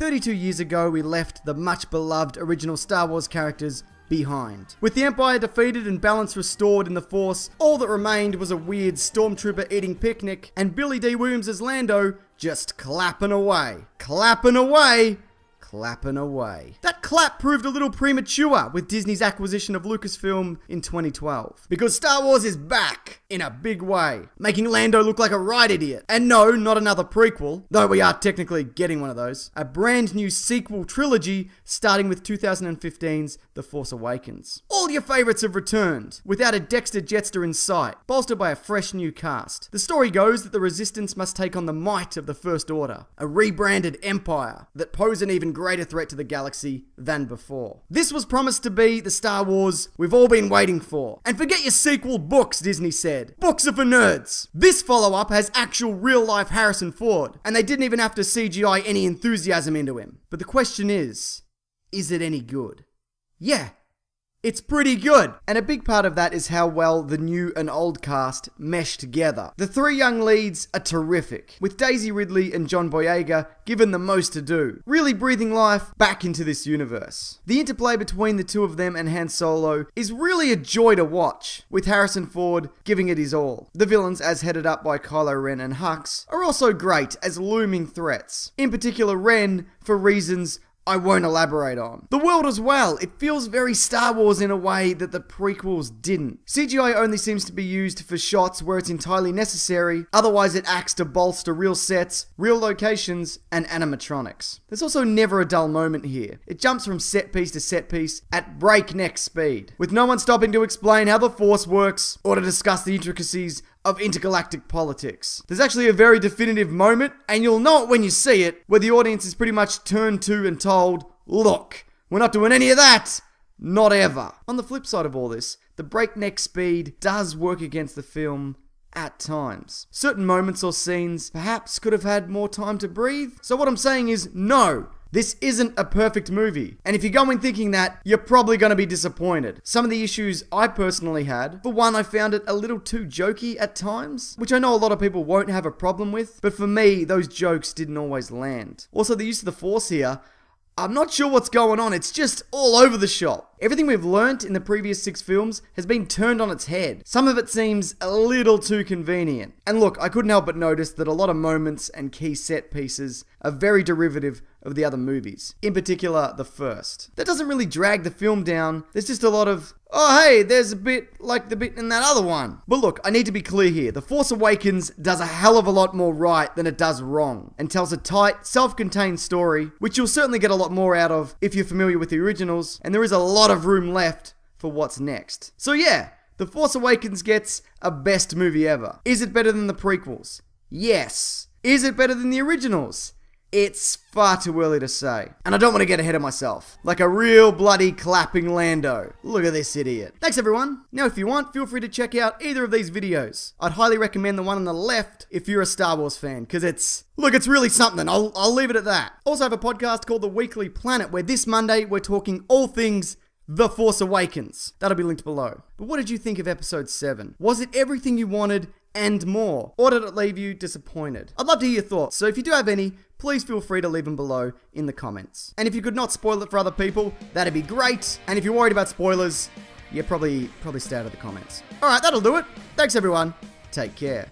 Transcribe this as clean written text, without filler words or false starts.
32 years ago, we left the much beloved original Star Wars characters behind. With the Empire defeated and balance restored in the Force, all that remained was a weird stormtrooper eating picnic and Billy D. Williams as Lando just clapping away. Clapping away. Clapping away. That clap proved a little premature with Disney's acquisition of Lucasfilm in 2012. Because Star Wars is back in a big way, making Lando look like a right idiot. And no, not another prequel, though we are technically getting one of those. A brand new sequel trilogy starting with 2015's The Force Awakens. All your favorites have returned, without a Dexter Jetster in sight, bolstered by a fresh new cast. The story goes that the Resistance must take on the might of the First Order, a rebranded empire that pose an even greater threat to the galaxy than before. This was promised to be the Star Wars we've all been waiting for. And forget your sequel books, Disney said. Books are for nerds. This follow-up has actual real-life Harrison Ford, and they didn't even have to CGI any enthusiasm into him. But the question is it any good? Yeah. It's pretty good. And a big part of that is how well the new and old cast mesh together. The three young leads are terrific, with Daisy Ridley and John Boyega given the most to do, really breathing life back into this universe. The interplay between the two of them and Han Solo is really a joy to watch, with Harrison Ford giving it his all. The villains, as headed up by Kylo Ren and Hux, are also great as looming threats. In particular, Ren, for reasons I won't elaborate on. The world as well, it feels very Star Wars in a way that the prequels didn't. CGI only seems to be used for shots where it's entirely necessary, otherwise it acts to bolster real sets, real locations, and animatronics. There's also never a dull moment here. It jumps from set piece to set piece at breakneck speed, with no one stopping to explain how the Force works or to discuss the intricacies of intergalactic politics. There's actually a very definitive moment, and you'll know it when you see it, where the audience is pretty much turned to and told, look, we're not doing any of that, not ever. On the flip side of all this, the breakneck speed does work against the film at times. Certain moments or scenes perhaps could have had more time to breathe. So what I'm saying is, no, this isn't a perfect movie. And if you go in thinking that, you're probably going to be disappointed. Some of the issues I personally had, for one, I found it a little too jokey at times, which I know a lot of people won't have a problem with, but for me, those jokes didn't always land. Also, the use of the Force here, I'm not sure what's going on, it's just all over the shop. Everything we've learnt in the previous 6 films has been turned on its head. Some of it seems a little too convenient. And look, I couldn't help but notice that a lot of moments and key set pieces are very derivative of the other movies. In particular, the first. That doesn't really drag the film down, there's just a lot of, oh hey, there's a bit like the bit in that other one. But look, I need to be clear here. The Force Awakens does a hell of a lot more right than it does wrong, and tells a tight, self-contained story, which you'll certainly get a lot more out of if you're familiar with the originals, and there is a lot of room left for what's next. So yeah, The Force Awakens gets a best movie ever. Is it better than the prequels? Yes. Is it better than the originals? It's far too early to say. And I don't want to get ahead of myself. Like a real bloody clapping Lando. Look at this idiot. Thanks everyone. Now if you want, feel free to check out either of these videos. I'd highly recommend the one on the left if you're a Star Wars fan, because it's really something. I'll leave it at that. Also I have a podcast called The Weekly Planet, where this Monday we're talking all things The Force Awakens. That'll be linked below. But what did you think of episode 7? Was it everything you wanted and more? Or did it leave you disappointed? I'd love to hear your thoughts, so if you do have any, please feel free to leave them below in the comments. And if you could not spoil it for other people, that'd be great. And if you're worried about spoilers, yeah, probably stay out of the comments. Alright, that'll do it. Thanks everyone. Take care.